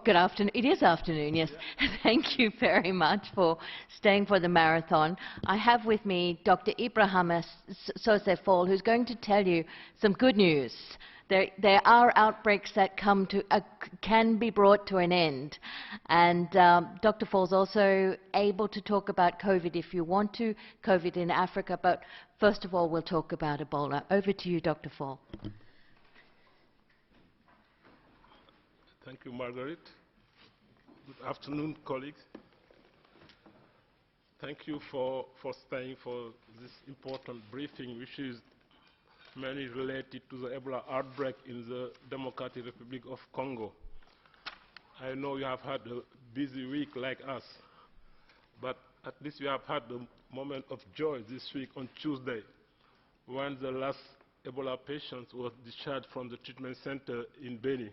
Good afternoon. It is afternoon, yes. Yeah. Thank you very much for staying for the marathon. I have with me Dr. Ibrahima Sosé Fall, who's going to tell you some good news. There are outbreaks that can be brought to an end. And Dr. Fall's also able to talk about COVID if you want to, COVID in Africa. But first of all, we'll talk about Ebola. Over to you, Dr. Fall. Thank you, Margaret. Good afternoon, colleagues. Thank you for staying for this important briefing, which is mainly related to the Ebola outbreak in the Democratic Republic of Congo. I know you have had a busy week like us, but at least we have had a moment of joy this week on Tuesday, when the last Ebola patient was discharged from the treatment center in Beni.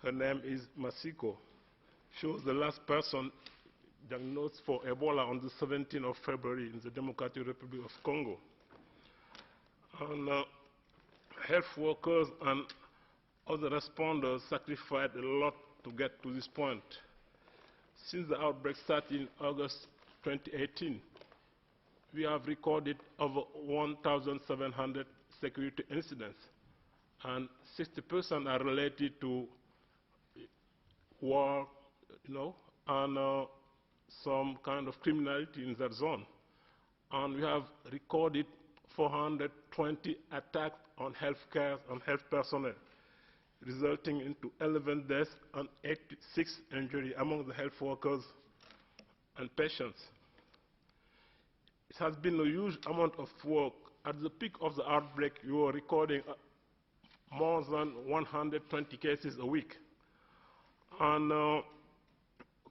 Her name is Masiko. She was the last person diagnosed for Ebola on the 17th of February in the Democratic Republic of Congo. And health workers and other responders sacrificed a lot to get to this point. Since the outbreak started in August 2018, we have recorded over 1,700 security incidents, and 60% are related to war, and some kind of criminality in that zone. And we have recorded 420 attacks on healthcare and health personnel, resulting into 11 deaths and 86 injuries among the health workers and patients. It has been a huge amount of work. At the peak of the outbreak, we were recording more than 120 cases a week. And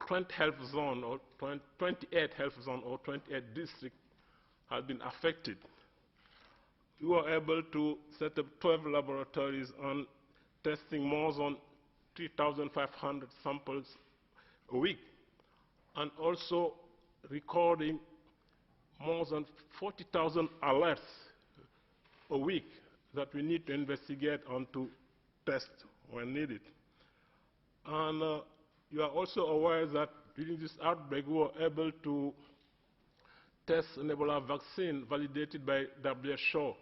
28 health zones or 28 districts have been affected. We were able to set up 12 laboratories and testing more than 3,500 samples a week, and also recording more than 40,000 alerts a week that we need to investigate and to test when needed. And you are also aware that during this outbreak, we were able to test an Ebola vaccine validated by WHO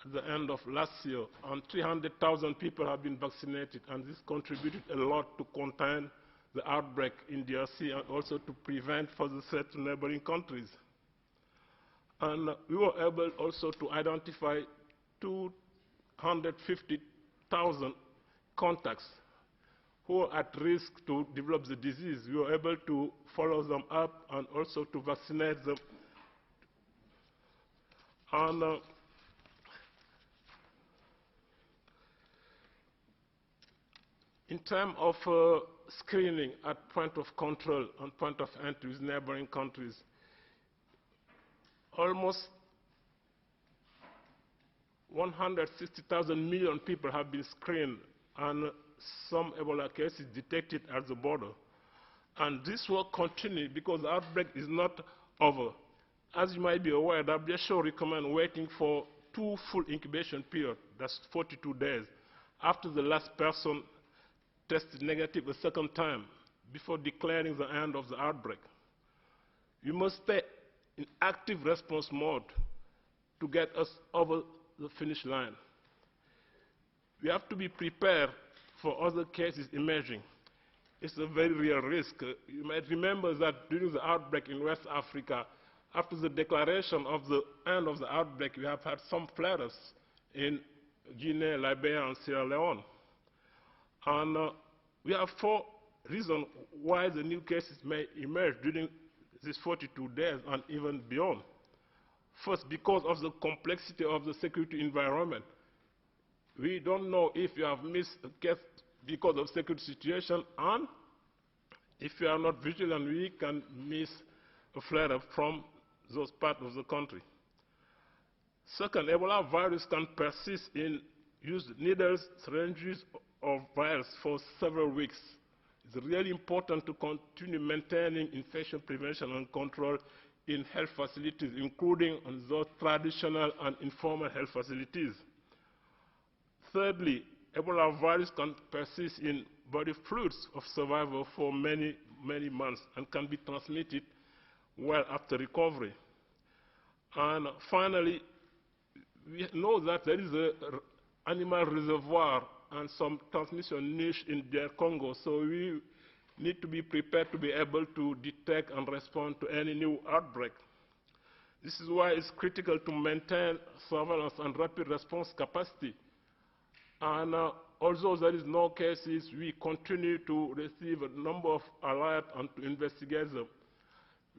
at the end of last year, and 300,000 people have been vaccinated, and this contributed a lot to contain the outbreak in DRC and also to prevent further threat to neighboring countries. And we were able also to identify 250,000 contacts who are at risk to develop the disease. We were able to follow them up and also to vaccinate them. And in terms of screening at point of control and point of entry with neighboring countries, almost 160,000 million people have been screened, and some Ebola cases detected at the border. And this will continue because the outbreak is not over. As you might be aware, WHO recommends waiting for 2 full incubation periods, that's 42 days, after the last person tested negative a second time before declaring the end of the outbreak. We must stay in active response mode to get us over the finish line. We have to be prepared for other cases emerging. It's a very real risk. You might remember that during the outbreak in West Africa, after the declaration of the end of the outbreak, we have had some flares in Guinea, Liberia, and Sierra Leone. And we have 4 reasons why the new cases may emerge during these 42 days and even beyond. First, because of the complexity of the security environment. We don't know if you have missed a case because of security situation, and if you are not vigilant, we can miss a flare-up from those parts of the country. Second, Ebola virus can persist in used needles, syringes, or vials for several weeks. It's really important to continue maintaining infection prevention and control in health facilities, including on those traditional and informal health facilities. Thirdly, Ebola virus can persist in body fluids of survivor for many, many months and can be transmitted well after recovery. And finally, we know that there is an animal reservoir and some transmission niche in DR Congo, so we need to be prepared to be able to detect and respond to any new outbreak. This is why it's critical to maintain surveillance and rapid response capacity. And although there is no cases, we continue to receive a number of alerts and to investigate them.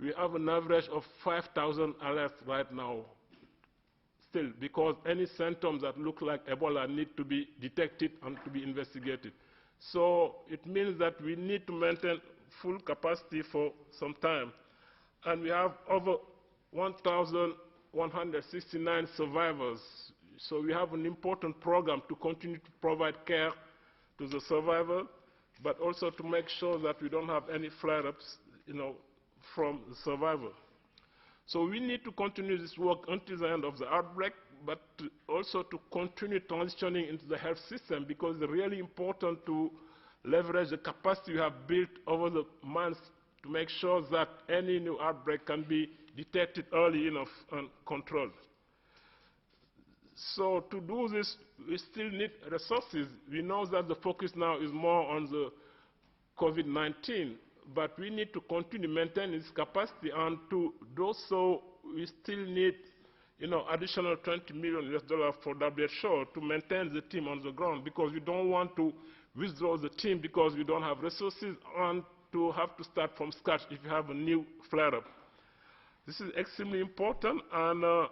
We have an average of 5,000 alerts right now, still, because any symptoms that look like Ebola need to be detected and to be investigated. So it means that we need to maintain full capacity for some time. And we have over 1,169 survivors. So we have an important program to continue to provide care to the survivor, but also to make sure that we don't have any flare-ups, from the survivor. So we need to continue this work until the end of the outbreak, but also to continue transitioning into the health system, because it's really important to leverage the capacity we have built over the months to make sure that any new outbreak can be detected early enough and controlled. So to do this, we still need resources. We know that the focus now is more on the COVID-19, but we need to continue maintaining this capacity, and to do so, we still need additional $20 million for WHO to maintain the team on the ground, because we don't want to withdraw the team because we don't have resources and to have to start from scratch if you have a new flare-up. This is extremely important and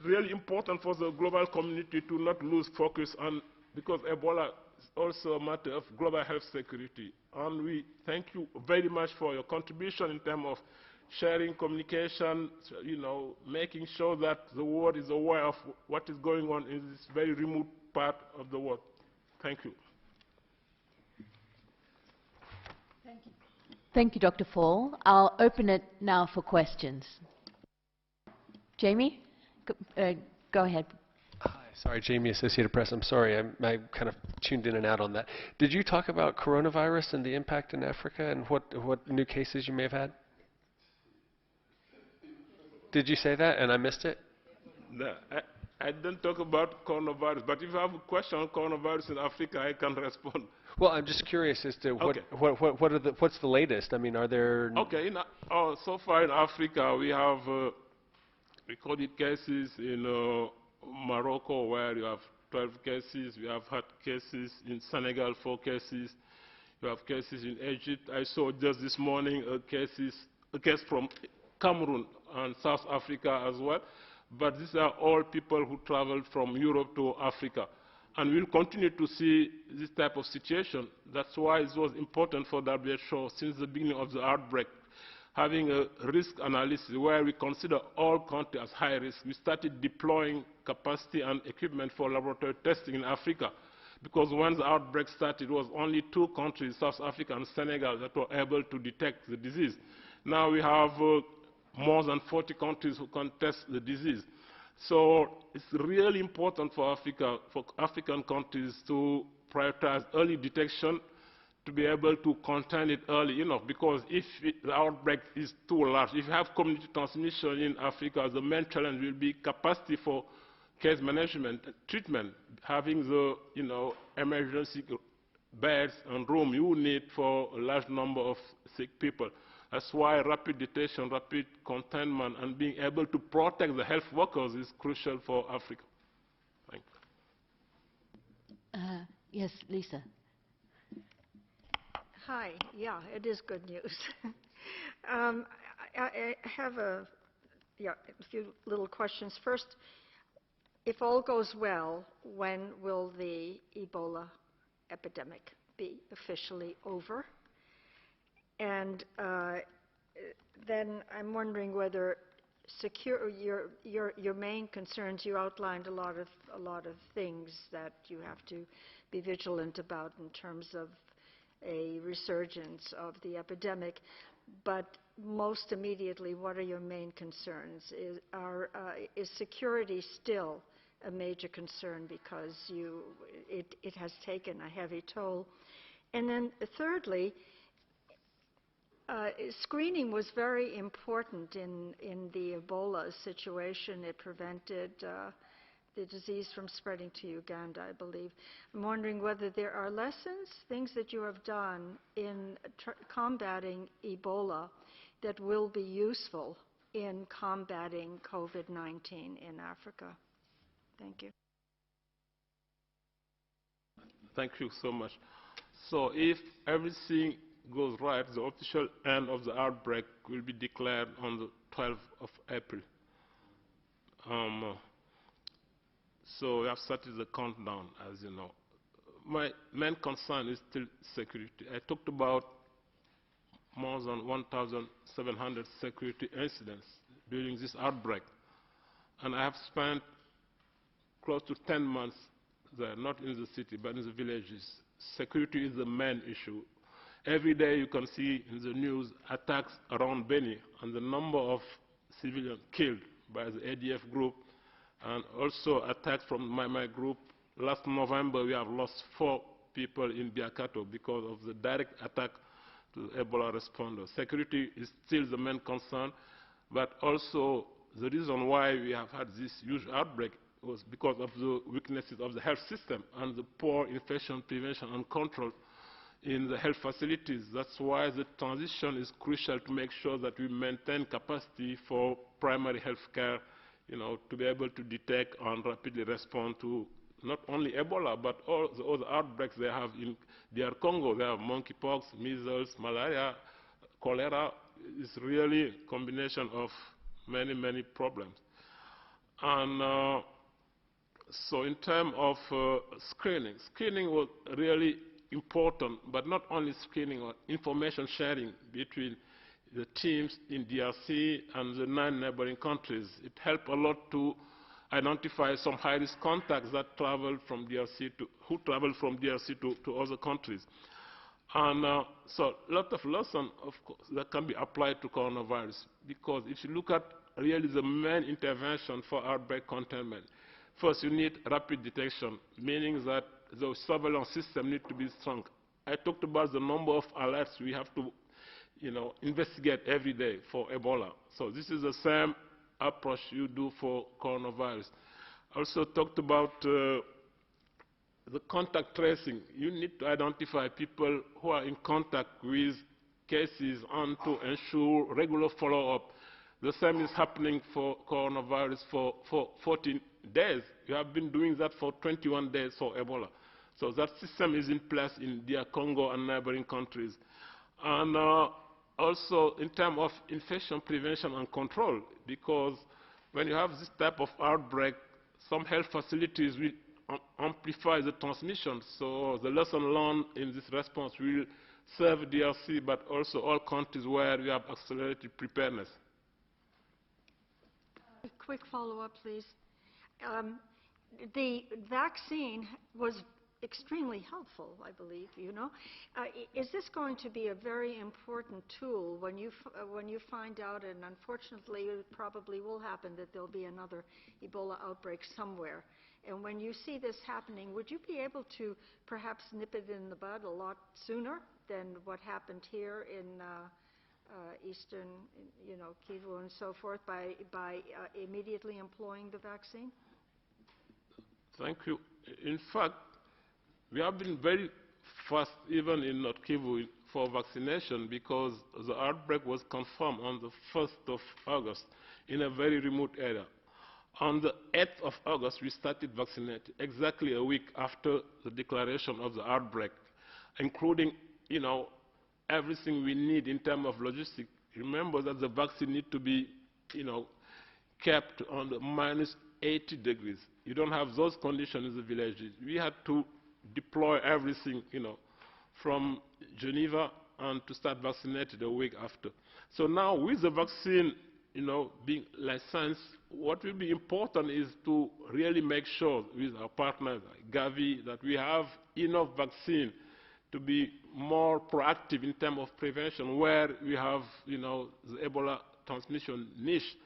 really important for the global community to not lose focus on, because Ebola is also a matter of global health security. And we thank you very much for your contribution in terms of sharing communication, making sure that the world is aware of what is going on in this very remote part of the world. Thank you. Thank you, Dr. Fall. I'll open it now for questions. Jamie, go ahead. Hi, sorry, Jamie, Associated Press. I'm sorry, I kind of tuned in and out on that. Did you talk about coronavirus and the impact in Africa and what new cases you may have had? Did you say that and I missed it? No, I didn't talk about coronavirus, but if you have a question on coronavirus in Africa, I can respond. Well, I'm just curious as to what's the latest. I mean, are there... Okay, so far in Africa, we have recorded cases in Morocco, where you have 12 cases. We have had cases in Senegal, 4 cases. You have cases in Egypt. I saw just this morning a case from Cameroon and South Africa as well. But these are all people who traveled from Europe to Africa. And we'll continue to see this type of situation. That's why it was important for WHO since the beginning of the outbreak, having a risk analysis where we consider all countries as high risk. We started deploying capacity and equipment for laboratory testing in Africa, because when the outbreak started, it was only 2 countries, South Africa and Senegal, that were able to detect the disease. Now we have more than 40 countries who can test the disease. So it's really important for Africa, for African countries to prioritize early detection, to be able to contain it early enough, because if the outbreak is too large, if you have community transmission in Africa, the main challenge will be capacity for case management and treatment, having the emergency beds and room you need for a large number of sick people. That's why rapid detection, rapid containment, and being able to protect the health workers is crucial for Africa. Thank you. Yes, Lisa. Hi. Yeah, it is good news. I have a few little questions. First, if all goes well, when will the Ebola epidemic be officially over? And then I'm wondering whether your main concerns, you outlined a lot of things that you have to be vigilant about in terms of a resurgence of the epidemic, but most immediately, what are your main concerns? Is security still a major concern, because it has taken a heavy toll? And then thirdly, screening was very important in the Ebola situation. It prevented the disease from spreading to Uganda, I believe. I'm wondering whether there are lessons, things that you have done in combating Ebola that will be useful in combating COVID-19 in Africa. Thank you. Thank you so much. So if everything goes right, the official end of the outbreak will be declared on the 12th of April. So we have started the countdown, as you know. My main concern is still security. I talked about more than 1,700 security incidents during this outbreak. And I have spent close to 10 months there, not in the city, but in the villages. Security is the main issue. Every day you can see in the news attacks around Beni and the number of civilians killed by the ADF group, and also attacks from my group. Last November, we have lost 4 people in Biakato because of the direct attack to Ebola responders. Security is still the main concern, but also the reason why we have had this huge outbreak was because of the weaknesses of the health system and the poor infection prevention and control in the health facilities. That's why the transition is crucial to make sure that we maintain capacity for primary health care, to be able to detect and rapidly respond to not only Ebola, but all the other outbreaks they have in DR Congo. They have monkeypox, measles, malaria, cholera. It's really a combination of many, many problems. And so in terms of screening was really important, but not only screening, or information sharing between the teams in DRC and the 9 neighboring countries. It helped a lot to identify some high-risk contacts that travel from DRC to other countries. And so a lot of lessons, of course, that can be applied to coronavirus, because if you look at really the main intervention for outbreak containment, first you need rapid detection, meaning that the surveillance system needs to be strong. I talked about the number of alerts we have to investigate every day for Ebola. So this is the same approach you do for coronavirus. I also talked about the contact tracing. You need to identify people who are in contact with cases and to ensure regular follow-up. The same is happening for coronavirus for 14 days. We have been doing that for 21 days for Ebola. So that system is in place in DR Congo and neighboring countries. And also in terms of infection prevention and control, because when you have this type of outbreak, some health facilities will amplify the transmission. So the lesson learned in this response will serve DRC, but also all countries where we have accelerated preparedness. A quick follow-up, please. The vaccine was extremely helpful, I believe, Is this going to be a very important tool when you find out, and unfortunately it probably will happen, that there'll be another Ebola outbreak somewhere? And when you see this happening, would you be able to perhaps nip it in the bud a lot sooner than what happened here in eastern, Kivu and so forth, by immediately employing the vaccine? Thank you. In fact, we have been very fast, even in North Kivu, for vaccination, because the outbreak was confirmed on the 1st of August in a very remote area. On the 8th of August, we started vaccinating, exactly a week after the declaration of the outbreak, including, everything we need in terms of logistics. Remember that the vaccine needs to be, kept on the minus 80 degrees. You don't have those conditions in the villages. We had to deploy everything, from Geneva and to start vaccinated a week after. So now with the vaccine, being licensed, what will be important is to really make sure with our partners, like Gavi, that we have enough vaccine to be more proactive in terms of prevention where we have, the Ebola transmission niche.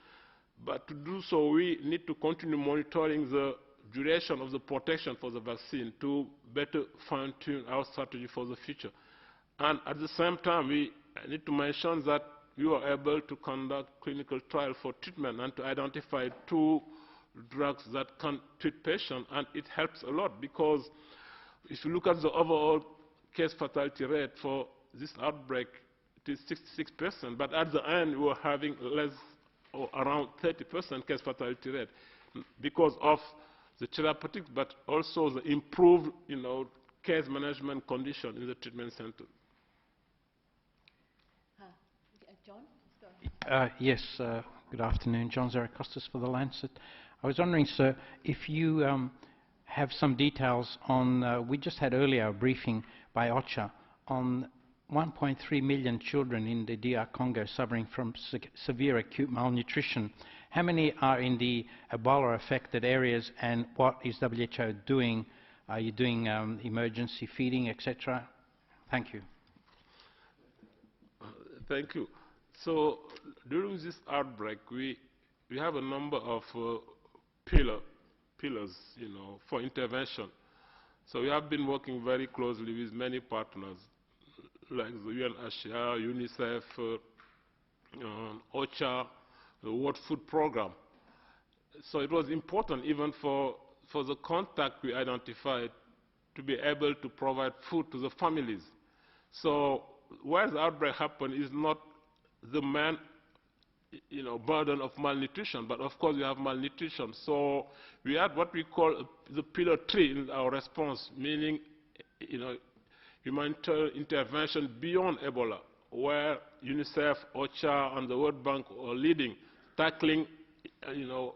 But to do so, we need to continue monitoring the duration of the protection for the vaccine to better fine-tune our strategy for the future. And at the same time, we need to mention that we were able to conduct clinical trial for treatment and to identify 2 drugs that can treat patients, and it helps a lot because if you look at the overall case fatality rate for this outbreak, it is 66%, but at the end we were having less or around 30% case fatality rate because of the therapeutics, but also the improved, case management condition in the treatment center. John? Go Yes, good afternoon. John Zarakostas for The Lancet. I was wondering, sir, if you have some details on, we just had earlier a briefing by OCHA on 1.3 million children in the DR Congo suffering from severe acute malnutrition. How many are in the Ebola-affected areas, and what is WHO doing? Are you doing emergency feeding, etc.? Thank you. Thank you. So during this outbreak, we have a number of pillars, for intervention. So we have been working very closely with many partners, like the UNHCR, UNICEF, OCHA, the World Food Program. So it was important even for the contact we identified to be able to provide food to the families. So where the outbreak happened is not the main burden of malnutrition, but of course we have malnutrition. So we had what we call the pillar 3 in our response, meaning humanitarian intervention beyond Ebola, where UNICEF, OCHA, and the World Bank are leading, tackling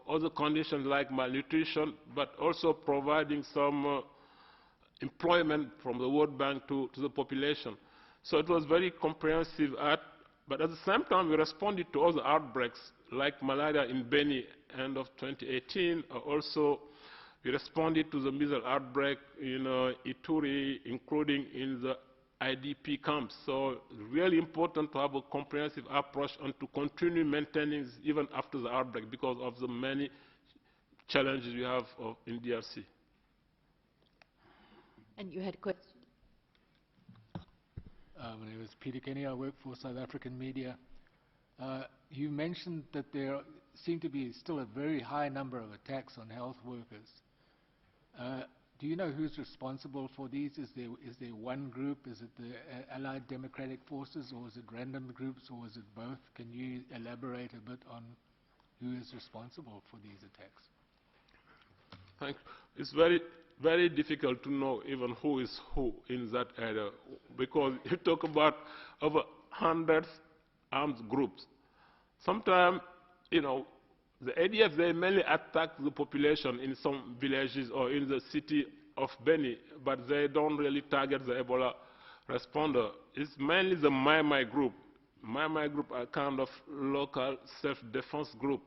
other conditions like malnutrition, but also providing some employment from the World Bank to the population. So it was very comprehensive, but at the same time we responded to other outbreaks like malaria in Beni end of 2018. Also we responded to the measles outbreak in Ituri, including in the IDP camps. So really important to have a comprehensive approach and to continue maintaining this even after the outbreak because of the many challenges we have in DRC. And you had a question? My name is Peter Kenny. I work for South African media. You mentioned that there seem to be still a very high number of attacks on health workers. Do you know who's responsible for these? Is there one group? Is it the Allied Democratic Forces, or is it random groups, or is it both? Can you elaborate a bit on who is responsible for these attacks? Thank you. It's very, very difficult to know even who is who in that area, because you talk about over hundreds armed groups. Sometimes, the ADF, they mainly attack the population in some villages or in the city of Beni, but they don't really target the Ebola responder. It's mainly the Mai group. Mai group are kind of local self-defense group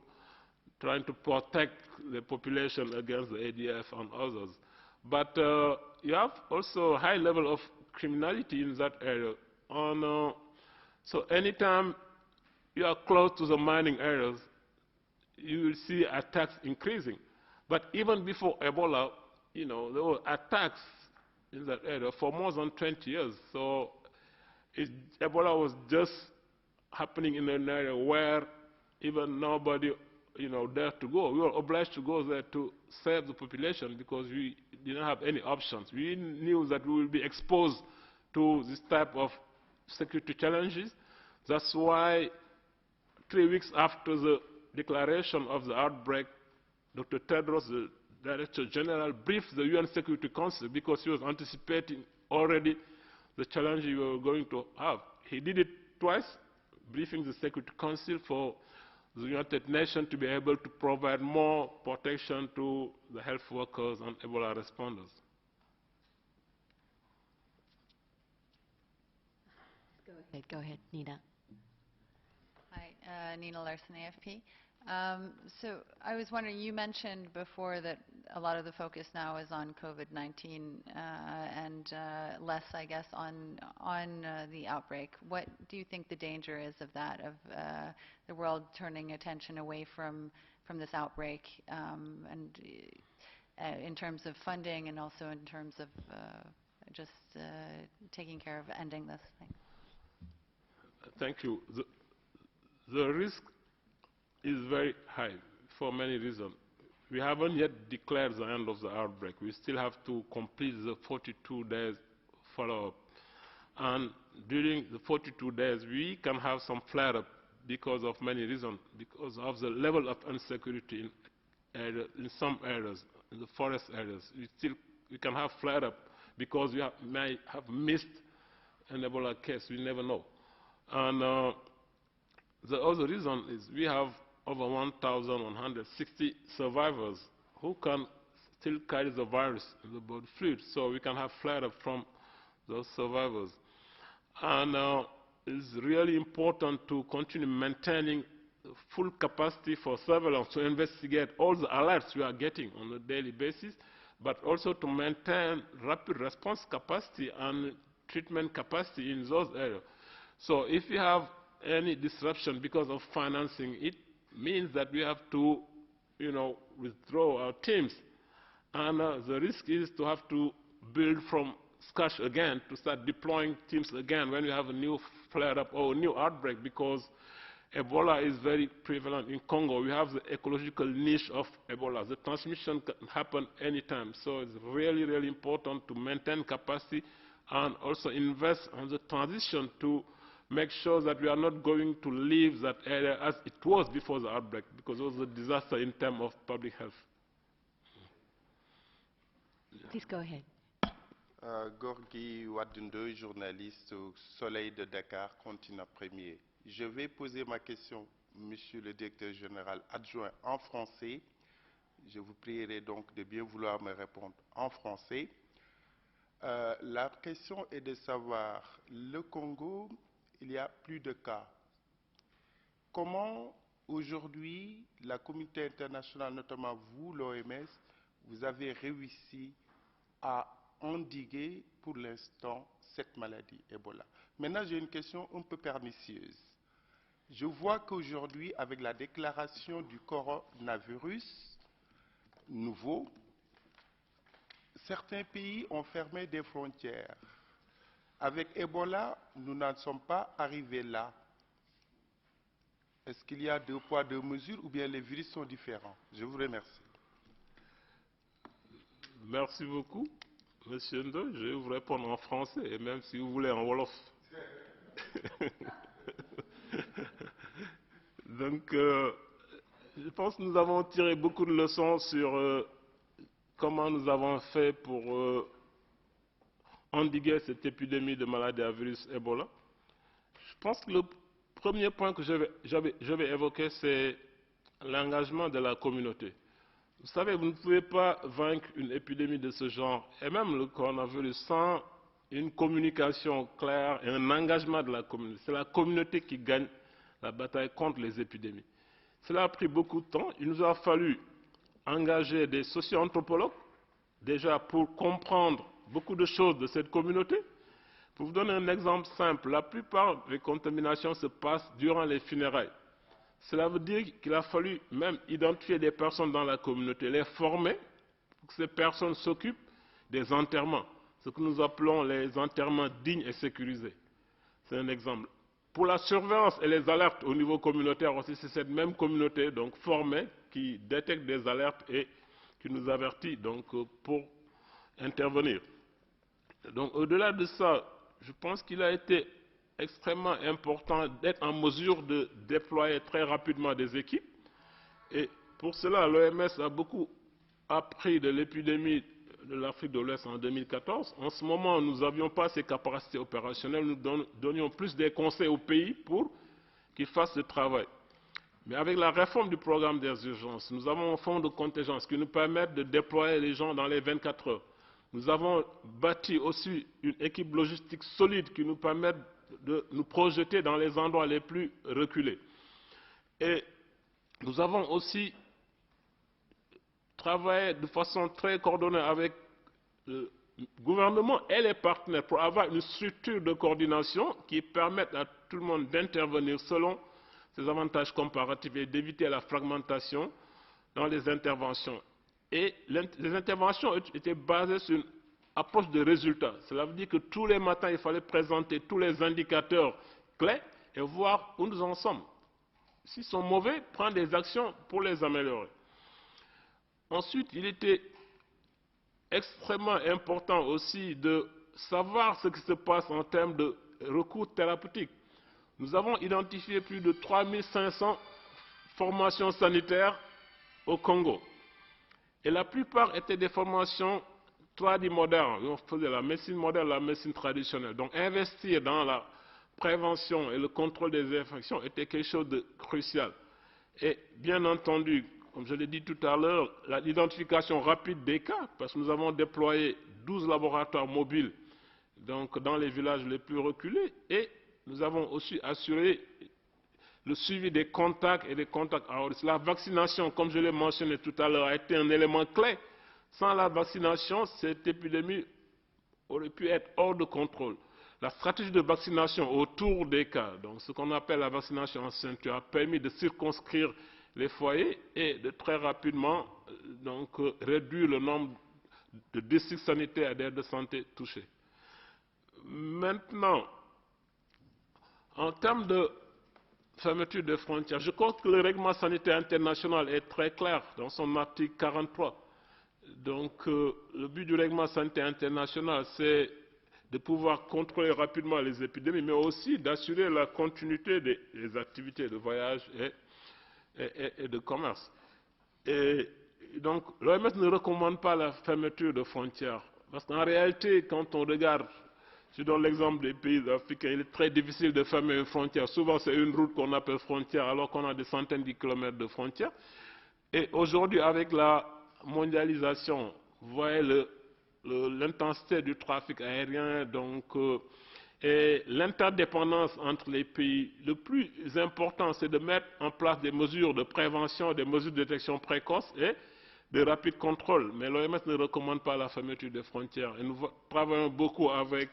trying to protect the population against the ADF and others. But you have also a high level of criminality in that area. So anytime you are close to the mining areas, you will see attacks increasing. But even before Ebola, there were attacks in that area for more than 20 years. So Ebola was just happening in an area where even nobody, dared to go. We were obliged to go there to save the population because we didn't have any options. We knew that we would be exposed to this type of security challenges. That's why 3 weeks after the declaration of the outbreak, Dr. Tedros, the Director General, briefed the UN Security Council because he was anticipating already the challenges we were going to have. He did it twice, briefing the Security Council for the United Nations to be able to provide more protection to the health workers and Ebola responders. Go ahead, Nina. Hi, Nina Larson, AFP. So I was wondering, you mentioned before that a lot of the focus now is on COVID-19 and less, I guess, on the outbreak. What do you think the danger is of that, of the world turning attention away from this outbreak? And in terms of funding and also in terms of just taking care of ending this thing? Thank you. The risk is very high for many reasons. We haven't yet declared the end of the outbreak. We still have to complete the 42 days follow-up. And during the 42 days, we can have some flare-up because of many reasons, because of the level of insecurity in some areas, in the forest areas. We can have flare-up because we may have missed an Ebola case. We never know. And the other reason is we have over 1,160 survivors who can still carry the virus in the blood fluid, so we can have flare-up from those survivors. And it's really important to continue maintaining full capacity for surveillance to investigate all the alerts we are getting on a daily basis, but also to maintain rapid response capacity and treatment capacity in those areas. So if we have any disruption because of financing, it means that we have to, withdraw our teams. And the risk is to have to build from scratch again, to start deploying teams again when we have a new flare-up or a new outbreak, because Ebola is very prevalent in Congo. We have the ecological niche of Ebola. The transmission can happen anytime. So it's really, really important to maintain capacity and also invest on the transition to make sure that we are not going to leave that area as it was before the outbreak, because it was a disaster in terms of public health. Please go ahead. Gorgui Wadundoy, journaliste au Soleil de Dakar, continent premier. Je vais poser ma question, monsieur le directeur général adjoint, en français. Je vous prierai donc de bien vouloir me répondre en français. La question est de savoir, le Congo, il y a plus de cas. Comment aujourd'hui la communauté internationale, notamment vous, l'OMS, vous avez réussi à endiguer pour l'instant cette maladie Ebola? Maintenant, j'ai une question un peu pernicieuse. Je vois qu'aujourd'hui, avec la déclaration du coronavirus nouveau, certains pays ont fermé des frontières. Avec Ebola, nous n'en sommes pas arrivés là. Est-ce qu'il y a deux poids, deux mesures, ou bien les virus sont différents? Je vous remercie. Merci beaucoup, monsieur Ndo. Je vais vous répondre en français, et même si vous voulez en wolof. Donc, je pense que nous avons tiré beaucoup de leçons sur comment nous avons fait pour endiguer cette épidémie de maladie à virus Ebola. Je pense que le premier point que je vais évoquer, c'est l'engagement de la communauté. Vous savez, vous ne pouvez pas vaincre une épidémie de ce genre, et même le coronavirus, sans une communication claire et un engagement de la communauté. C'est la communauté qui gagne la bataille contre les épidémies. Cela a pris beaucoup de temps. Il nous a fallu engager des socio-anthropologues, déjà pour comprendre beaucoup de choses de cette communauté. Pour vous donner un exemple simple, la plupart des contaminations se passent durant les funérailles. Cela veut dire qu'il a fallu même identifier des personnes dans la communauté, les former pour que ces personnes s'occupent des enterrements, ce que nous appelons les enterrements dignes et sécurisés. C'est un exemple. Pour la surveillance et les alertes au niveau communautaire aussi, c'est cette même communauté donc formée qui détecte des alertes et qui nous avertit donc pour intervenir. Donc au-delà de ça, je pense qu'il a été extrêmement important d'être en mesure de déployer très rapidement des équipes. Et pour cela, l'OMS a beaucoup appris de l'épidémie de l'Afrique de l'Ouest en 2014. En ce moment, nous n'avions pas ces capacités opérationnelles. Nous donnions plus des conseils aux pays pour qu'ils fassent le travail. Mais avec la réforme du programme des urgences, nous avons un fonds de contingence qui nous permet de déployer les gens dans les 24 heures. Nous avons bâti aussi une équipe logistique solide qui nous permet de nous projeter dans les endroits les plus reculés. Et nous avons aussi travaillé de façon très coordonnée avec le gouvernement et les partenaires pour avoir une structure de coordination qui permette à tout le monde d'intervenir selon ses avantages comparatifs et d'éviter la fragmentation dans les interventions. Et les interventions étaient basées sur une approche de résultats. Cela veut dire que tous les matins, il fallait présenter tous les indicateurs clés et voir où nous en sommes. S'ils sont mauvais, prendre des actions pour les améliorer. Ensuite, il était extrêmement important aussi de savoir ce qui se passe en termes de recours thérapeutiques. Nous avons identifié plus de 3500 formations sanitaires au Congo. Et la plupart étaient des formations tradimodernes. On faisait la médecine moderne, la médecine traditionnelle. Donc investir dans la prévention et le contrôle des infections était quelque chose de crucial. Et bien entendu, comme je l'ai dit tout à l'heure, l'identification rapide des cas, parce que nous avons déployé 12 laboratoires mobiles donc dans les villages les plus reculés, et nous avons aussi assuré le suivi des contacts et des contacts à haut risque. La vaccination, comme je l'ai mentionné tout à l'heure, a été un élément clé. Sans la vaccination, cette épidémie aurait pu être hors de contrôle. La stratégie de vaccination autour des cas, donc ce qu'on appelle la vaccination en ceinture, a permis de circonscrire les foyers et de très rapidement donc, réduire le nombre de districts sanitaires et d'aires de santé touchés. Maintenant, en termes de fermeture des frontières, je crois que le règlement sanitaire international est très clair dans son article 43. Donc, le but du règlement sanitaire international, c'est de pouvoir contrôler rapidement les épidémies, mais aussi d'assurer la continuité des activités de voyage et de commerce. Et donc, l'OMS ne recommande pas la fermeture de frontières, parce qu'en réalité, quand on regarde, je donne l'exemple des pays africains, il est très difficile de fermer une frontière. Souvent, c'est une route qu'on appelle frontière, alors qu'on a des centaines de kilomètres de frontières. Et aujourd'hui, avec la mondialisation, vous voyez l'intensité du trafic aérien, donc, et l'interdépendance entre les pays, le plus important, c'est de mettre en place des mesures de prévention, des mesures de détection précoce et de rapide contrôle. Mais l'OMS ne recommande pas la fermeture des frontières. Et nous travaillons beaucoup avec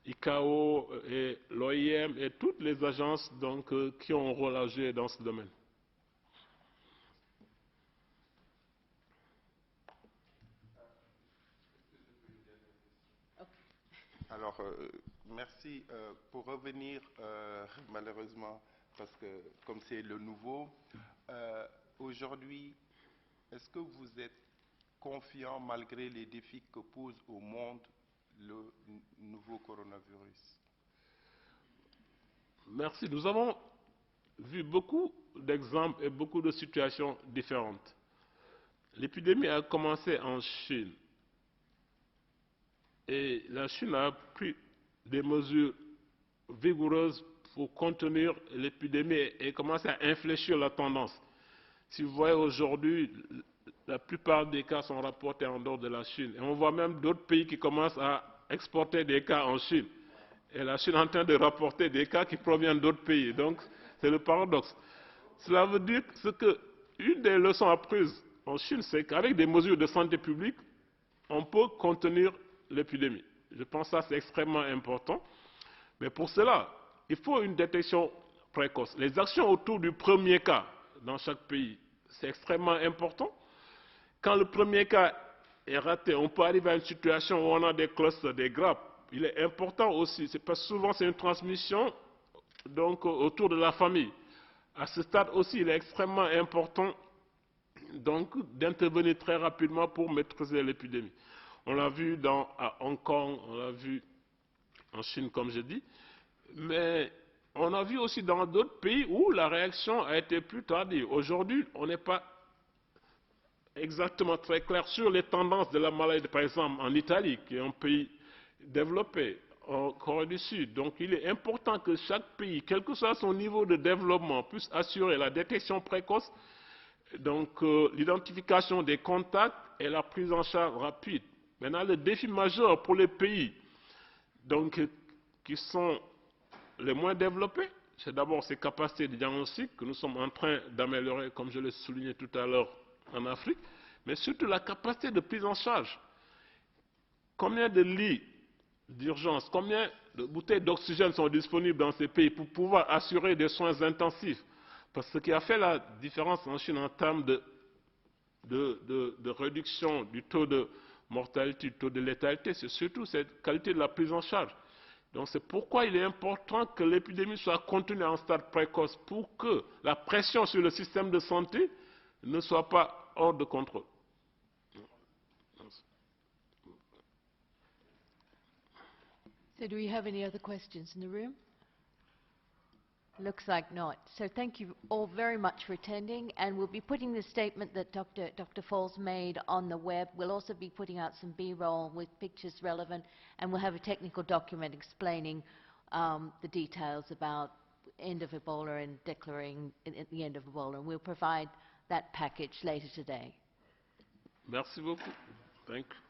ICAO et l'OIM et toutes les agences donc, qui ont un rôle à jouer dans ce domaine. Alors, merci. Pour revenir, malheureusement, parce que comme c'est le nouveau, aujourd'hui, est-ce que vous êtes confiant malgré les défis que pose au monde le nouveau coronavirus? Merci. Nous avons vu beaucoup d'exemples et beaucoup de situations différentes. L'épidémie a commencé en Chine. Et la Chine a pris des mesures vigoureuses pour contenir l'épidémie et commencer à infléchir la tendance. Si vous voyez aujourd'hui, la plupart des cas sont rapportés en dehors de la Chine. Et on voit même d'autres pays qui commencent à exporter des cas en Chine. Et la Chine est en train de rapporter des cas qui proviennent d'autres pays. Donc, c'est le paradoxe. Cela veut dire que une des leçons apprises en Chine, c'est qu'avec des mesures de santé publique, on peut contenir l'épidémie. Je pense que ça, c'est extrêmement important. Mais pour cela, il faut une détection précoce. Les actions autour du premier cas dans chaque pays, c'est extrêmement important. Quand le premier cas est raté, on peut arriver à une situation où on a des clusters, des grappes. Il est important aussi, parce que souvent c'est une transmission donc, autour de la famille. À ce stade aussi, il est extrêmement important d'intervenir très rapidement pour maîtriser l'épidémie. On l'a vu à Hong Kong, on l'a vu en Chine, comme je dis, mais on a vu aussi dans d'autres pays où la réaction a été plus tardive. Aujourd'hui, on n'est pas exactement très clair sur les tendances de la maladie, par exemple en Italie, qui est un pays développé, en Corée du Sud. Donc il est important que chaque pays, quel que soit son niveau de développement, puisse assurer la détection précoce, donc l'identification des contacts et la prise en charge rapide. Maintenant, le défi majeur pour les pays donc, qui sont les moins développés, c'est d'abord ces capacités de diagnostic que nous sommes en train d'améliorer, comme je l'ai souligné tout à l'heure en Afrique, mais surtout la capacité de prise en charge. Combien de lits d'urgence, combien de bouteilles d'oxygène sont disponibles dans ces pays pour pouvoir assurer des soins intensifs? Parce que ce qui a fait la différence en Chine en termes de réduction du taux de mortalité, du taux de létalité, c'est surtout cette qualité de la prise en charge. Donc c'est pourquoi il est important que l'épidémie soit contenue en stade précoce pour que la pression sur le système de santé ne soit pas hors de contrôle. So do we have any other questions in the room? Looks like not. So thank you all very much for attending, and we'll be putting the statement that Dr. Falls made on the web. We'll also be putting out some B-roll with pictures relevant, and we'll have a technical document explaining the details about end of Ebola and declaring at the end of Ebola, and we'll provide that package later today. Merci beaucoup. Thank you.